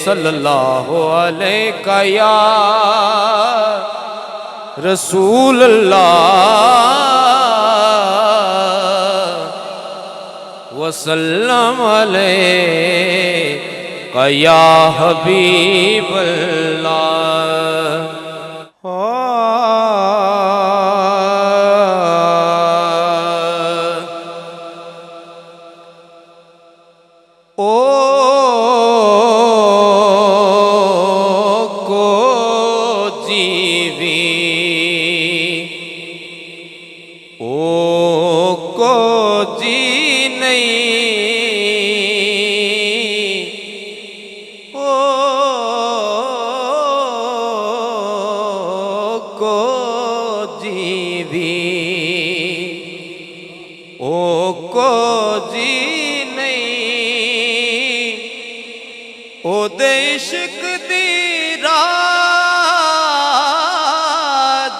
सल्लल्लाहु अलैका या रसूल अल्लाह वसल्लम अलैका या हबीब अल्लाह। ओ को जीवी ओ को जी नहीं ओ को जीवी ओ को जी ओदे इश्क दी राह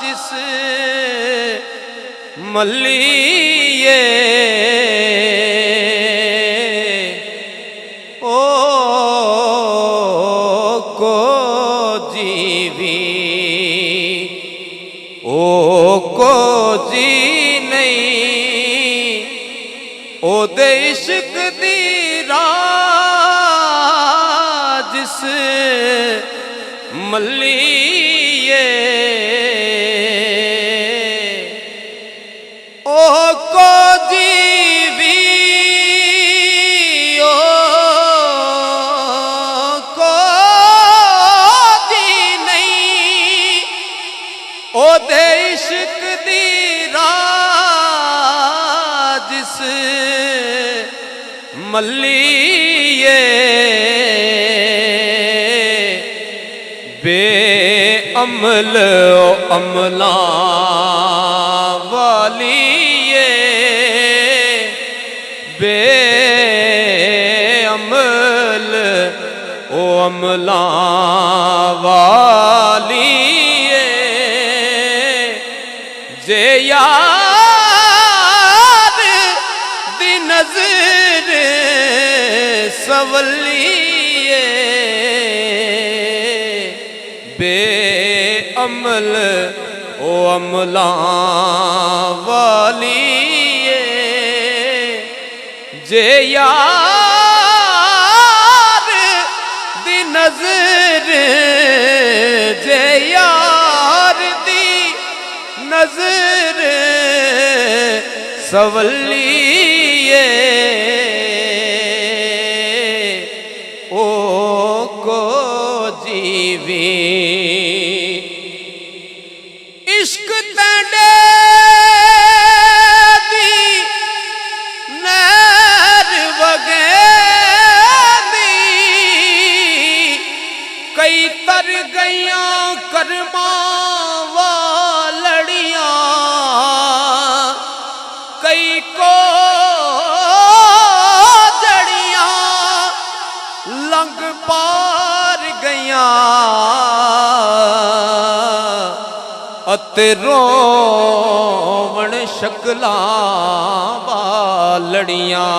जिस मल्लिए ओ को जीवी ओ को जी नहीं ओदे इश्क दी राह जिस मल्लिए ओ को जीवी ओ को जी नहीं ओ दे इश्क दी राह जिस मल्लिए बे अमल अमला वालिए बे अमल ओ अमला वालिए जे यार दी नजर सवलिए बे अमल ओ अमला वालिए जे यार दी नजर जे यार दी नजर सवलिए ओ को जीवी इश्क तेरे दी नहर वगैदी कई तर गईया कर्मा वालड़ियां कई को जड़ियां लंघ पार गईया अते रोवण शकलां वालड़ियां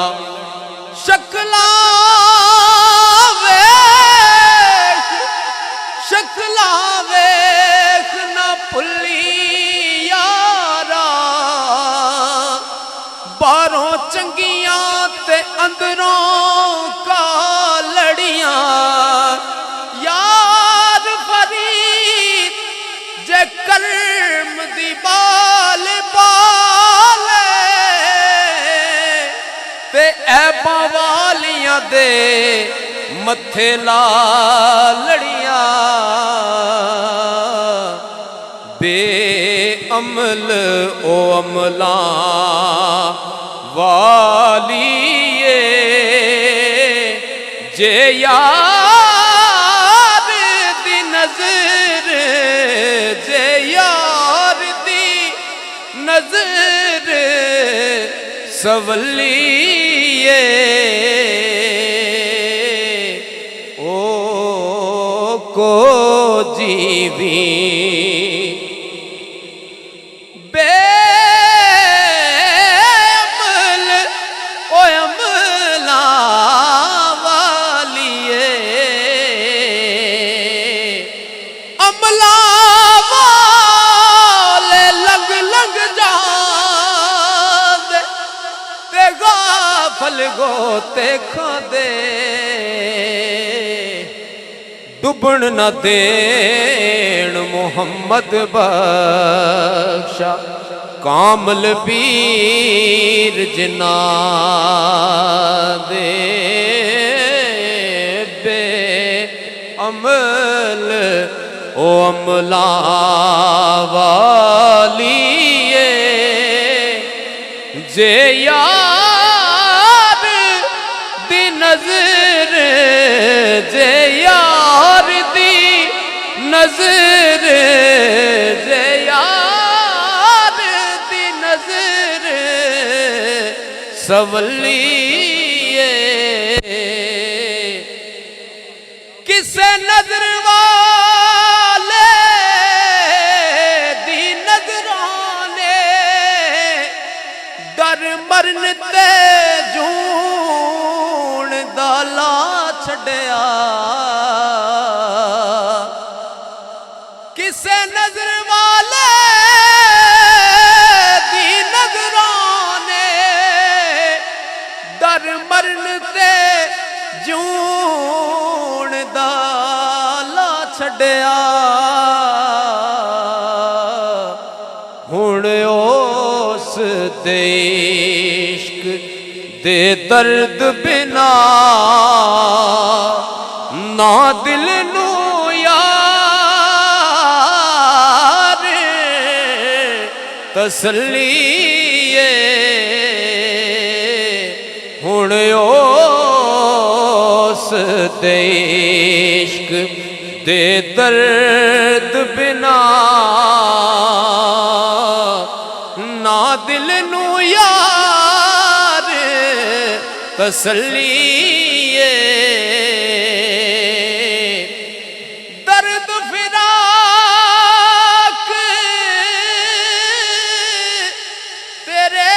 शकलां वेख ना भुल्ली यारा बारों चंगियां ते अंदरों कालड़ियां यार फरीद जे कर्म दी बाल पाले ते ऐबां वालियां दे मथे ला लड़ियां बे अमल ओ अमला वालिए जे यार दी नजर जे यार दी नजर सवलिए ओ को जीवी खलगोते खादे डुबन न देन मोहम्मद बख्शा कामल पीर जिना दे बे अमल ओ अमला वालिए जे यार दी नजर जे यार दी नजर जे यार दी नजर सवलिए किसे नजर वाले दी नजराने डर मरन ते जून दाला छड़िया किसे नजर वाले दी नजराने डर मरन ते जून दाला छड़िया हुण उस दे इश्क दे दर्द बिना ना दिल नू यार तसल्लीए हुण उस दे इश्क दे दर्द बिना ना दिल नू यार तसल्लीए दर्द फिराक तेरे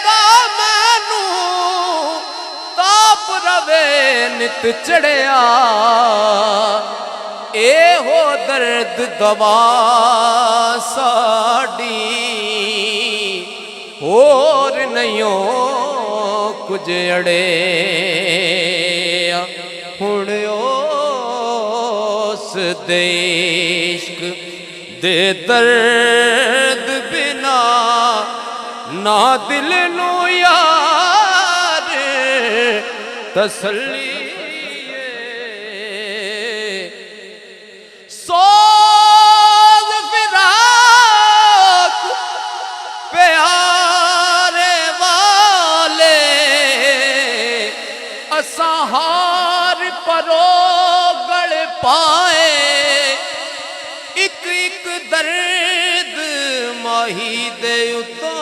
दामनू ताप रवे नित चढ़िया ए हो दर्द दवा साड़ी और नहीं कुछ अड़े हुण उस दे इश्क दे दर्द बिना ना दिल नू यार तसल्ली सोज फिराक प्यारे वाले असहार परोगड़ पाए एक एक दर्द माही दे उतो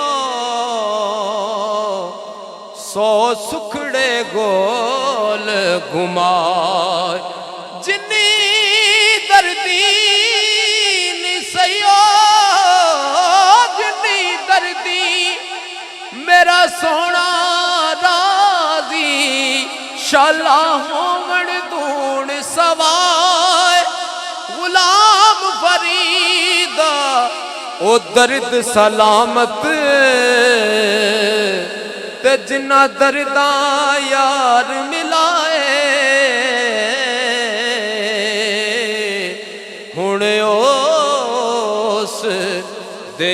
सौ सुखड़े गोल घुमाए जिन्नी दर्दी निसयो जिन्नी दर्दी मेरा सोना राजी शाला होवण दूण सवाए गुलाम फरीदा ओ दर्द सलामत ते जिन्ना दर्दा यार मिलाए हुण उस दे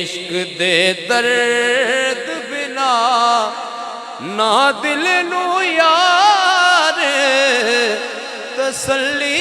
इश्क दे दर्द बिना ना दिल नू यार तसल्ली